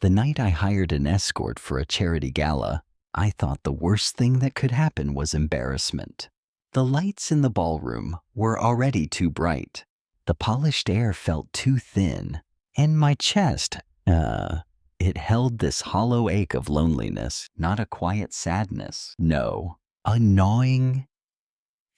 The night I hired an escort for a charity gala, I thought the worst thing that could happen was embarrassment. The lights in the ballroom were already too bright. The polished air felt too thin, and my chest, it held this hollow ache of loneliness, not a quiet sadness. No, a gnawing,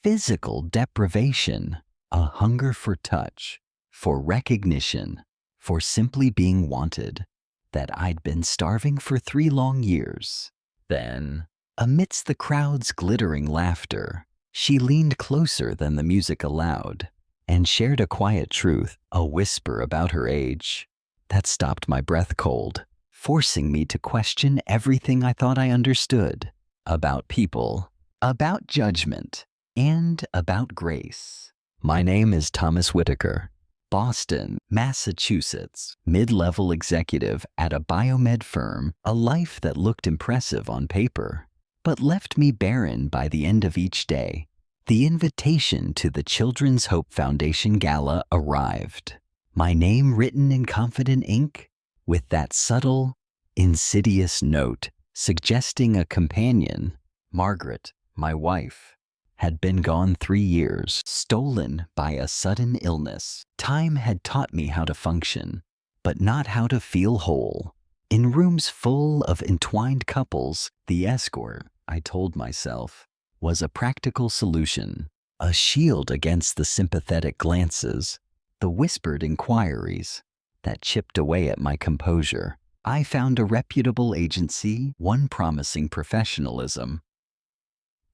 physical deprivation, a hunger for touch, for recognition, for simply being wanted, that I'd been starving for 3 long years. Then, amidst the crowd's glittering laughter, she leaned closer than the music allowed and shared a quiet truth, a whisper about her age, that stopped my breath cold, forcing me to question everything I thought I understood about people, about judgment, and about grace. My name is Thomas Whitaker, Boston, Massachusetts, mid-level executive at a biomed firm, a life that looked impressive on paper, but left me barren by the end of each day. The invitation to the Children's Hope Foundation Gala arrived. My name written in confident ink, with that subtle, insidious note suggesting a companion. Margaret, my wife, had been gone 3 years, stolen by a sudden illness. Time had taught me how to function, but not how to feel whole. In rooms full of entwined couples, the escort, I told myself, was a practical solution, a shield against the sympathetic glances, the whispered inquiries that chipped away at my composure. I found a reputable agency, one promising professionalism,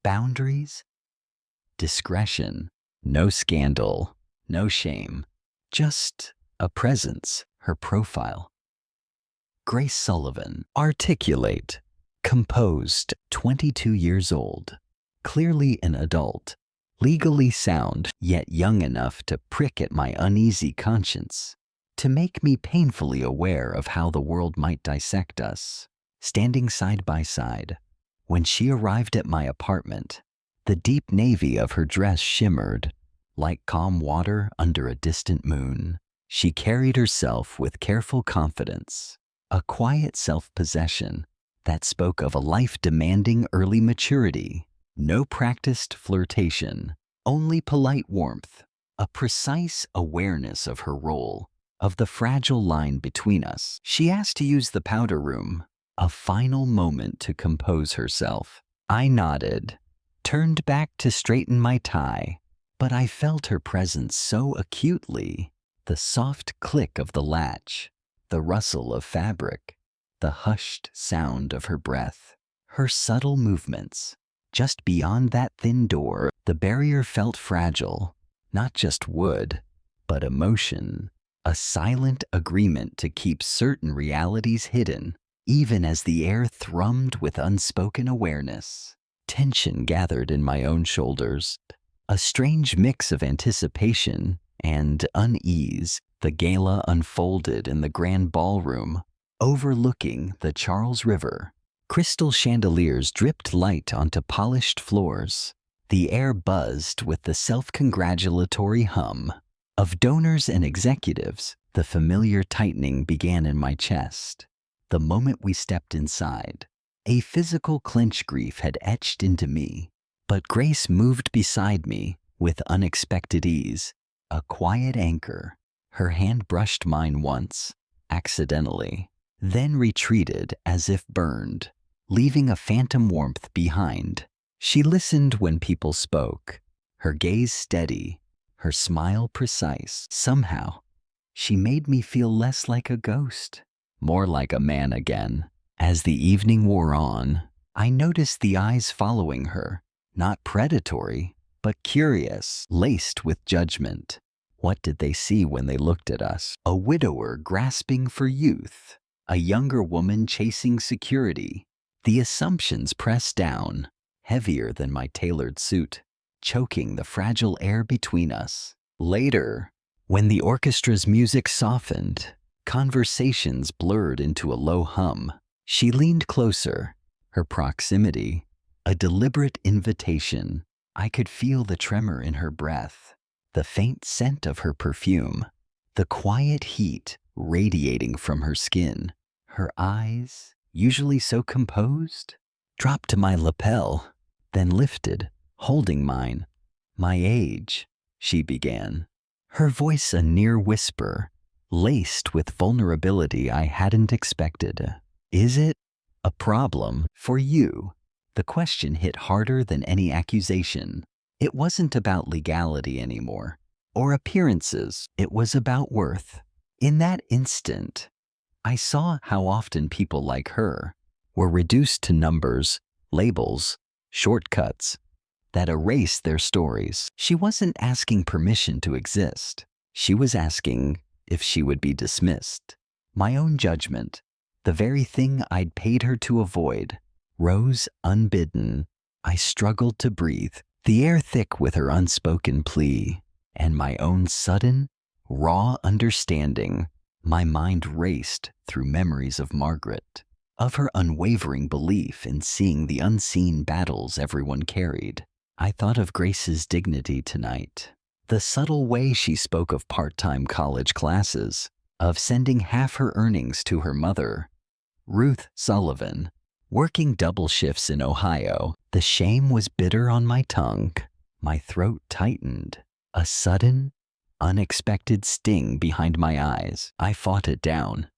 boundaries, discretion, no scandal, no shame, just a presence, her profile. Grace Sullivan, articulate, composed, 22 years old, clearly an adult, legally sound, yet young enough to prick at my uneasy conscience, to make me painfully aware of how the world might dissect us. Standing side by side, when she arrived at my apartment, the deep navy of her dress shimmered like calm water under a distant moon. She carried herself with careful confidence, a quiet self-possession that spoke of a life demanding early maturity. No practiced flirtation, only polite warmth, a precise awareness of her role, of the fragile line between us. She asked to use the powder room, a final moment to compose herself. I nodded, turned back to straighten my tie, but I felt her presence so acutely. The soft click of the latch, the rustle of fabric, the hushed sound of her breath, her subtle movements. Just beyond that thin door, the barrier felt fragile, not just wood, but emotion, a silent agreement to keep certain realities hidden, even as the air thrummed with unspoken awareness. Tension gathered in my own shoulders, a strange mix of anticipation and unease. The gala unfolded in the grand ballroom, overlooking the Charles River. Crystal chandeliers dripped light onto polished floors. The air buzzed with the self-congratulatory hum of donors and executives. The familiar tightening began in my chest. The moment we stepped inside, a physical clench grief had etched into me, but Grace moved beside me with unexpected ease, a quiet anchor. Her hand brushed mine once, accidentally, then retreated as if burned, leaving a phantom warmth behind. She listened when people spoke, her gaze steady, her smile precise. Somehow, she made me feel less like a ghost, more like a man again. As the evening wore on, I noticed the eyes following her, not predatory, but curious, laced with judgment. What did they see when they looked at us? A widower grasping for youth, a younger woman chasing security. The assumptions pressed down, heavier than my tailored suit, choking the fragile air between us. Later, when the orchestra's music softened, conversations blurred into a low hum. She leaned closer, her proximity, a deliberate invitation. I could feel the tremor in her breath, the faint scent of her perfume, the quiet heat radiating from her skin. Her eyes, usually so composed, dropped to my lapel, then lifted, holding mine. "My age," she began, her voice a near whisper, laced with vulnerability I hadn't expected. "Is it a problem for you?" The question hit harder than any accusation. It wasn't about legality anymore, or appearances. It was about worth. In that instant, I saw how often people like her were reduced to numbers, labels, shortcuts that erase their stories. She wasn't asking permission to exist. She was asking if she would be dismissed. My own judgment, the very thing I'd paid her to avoid, rose unbidden. I struggled to breathe, the air thick with her unspoken plea, and my own sudden, raw understanding. My mind raced through memories of Margaret, of her unwavering belief in seeing the unseen battles everyone carried. I thought of Grace's dignity tonight, the subtle way she spoke of part-time college classes, of sending half her earnings to her mother, Ruth Sullivan, working double shifts in Ohio. The shame was bitter on my tongue. My throat tightened. A sudden, unexpected sting behind my eyes. I fought it down.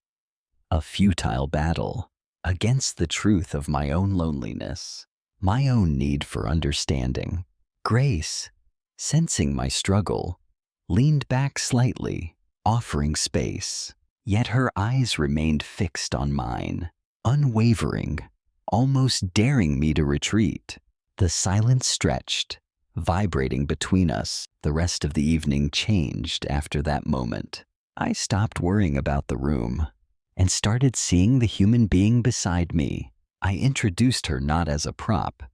A futile battle against the truth of my own loneliness, my own need for understanding. Grace, sensing my struggle, leaned back slightly, offering space. Yet her eyes remained fixed on mine, unwavering, almost daring me to retreat. The silence stretched, vibrating between us. The rest of the evening changed after that moment. I stopped worrying about the room and started seeing the human being beside me. I introduced her not as a prop,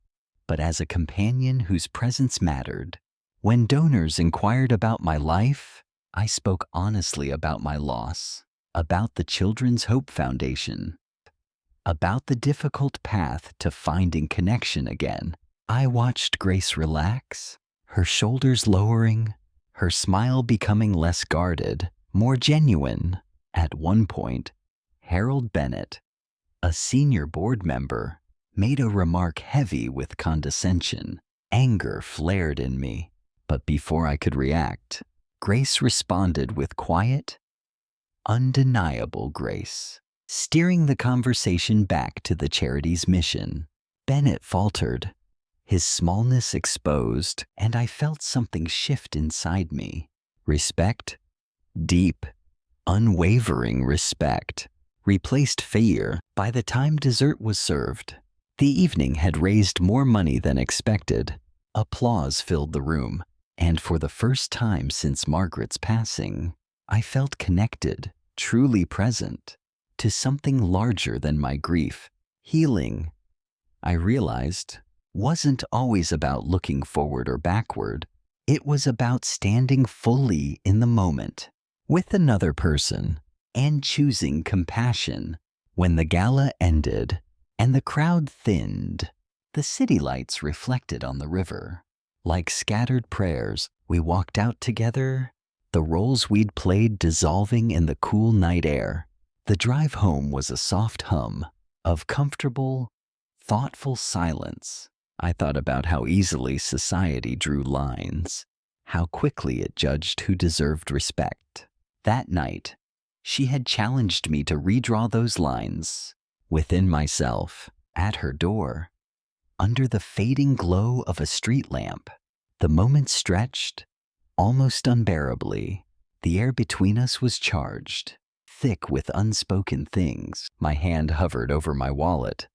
but as a companion whose presence mattered. When donors inquired about my life, I spoke honestly about my loss, about the Children's Hope Foundation, about the difficult path to finding connection again. I watched Grace relax, her shoulders lowering, her smile becoming less guarded, more genuine. At one point, Harold Bennett, a senior board member, made a remark heavy with condescension. Anger flared in me, but before I could react, Grace responded with quiet, undeniable grace, steering the conversation back to the charity's mission. Bennett faltered, his smallness exposed, and I felt something shift inside me. Respect, deep, unwavering respect, replaced fear. By the time dessert was served, the evening had raised more money than expected. Applause filled the room, and for the first time since Margaret's passing, I felt connected, truly present, to something larger than my grief. Healing, I realized, wasn't always about looking forward or backward. It was about standing fully in the moment, with another person, and choosing compassion. When the gala ended and the crowd thinned, the city lights reflected on the river. Like scattered prayers, we walked out together, the roles we'd played dissolving in the cool night air. The drive home was a soft hum of comfortable, thoughtful silence. I thought about how easily society drew lines, how quickly it judged who deserved respect. That night, she had challenged me to redraw those lines within myself. At her door, under the fading glow of a street lamp, the moment stretched, almost unbearably. The air between us was charged, thick with unspoken things. My hand hovered over my wallet,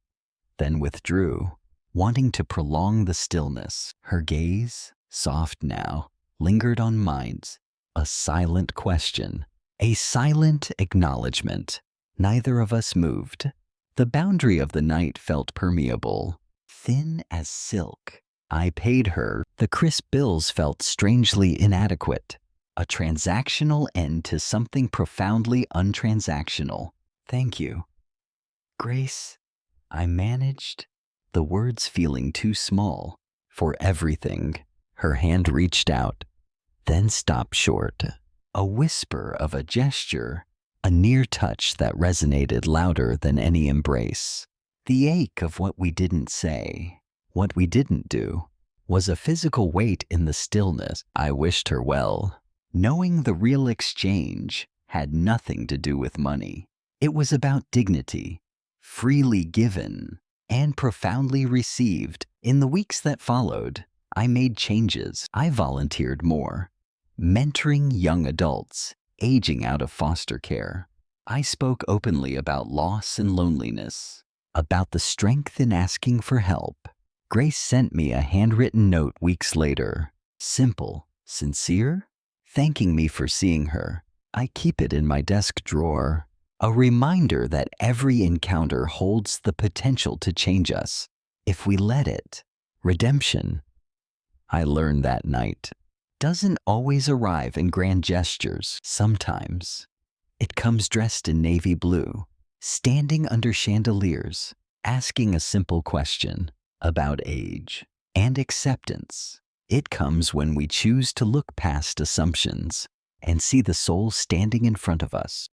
then withdrew, wanting to prolong the stillness. Her gaze, soft now, lingered on mine's, a silent question, a silent acknowledgement. Neither of us moved. The boundary of the night felt permeable, thin as silk. I paid her. The crisp bills felt strangely inadequate, a transactional end to something profoundly untransactional. "Thank you, Grace," I managed, the words feeling too small for everything. Her hand reached out, then stopped short. A whisper of a gesture a near touch that resonated louder than any embrace. The ache of what we didn't say, what we didn't do, was a physical weight in the stillness. I wished her well, knowing the real exchange had nothing to do with money. It was about dignity, freely given and profoundly received. In the weeks that followed, I made changes. I volunteered more, mentoring young adults aging out of foster care. I spoke openly about loss and loneliness, about the strength in asking for help. Grace sent me a handwritten note weeks later, simple, sincere, thanking me for seeing her. I keep it in my desk drawer, a reminder that every encounter holds the potential to change us if we let it. Redemption, I learned that night, doesn't always arrive in grand gestures. Sometimes it comes dressed in navy blue, standing under chandeliers, asking a simple question about age and acceptance. It comes when we choose to look past assumptions and see the soul standing in front of us.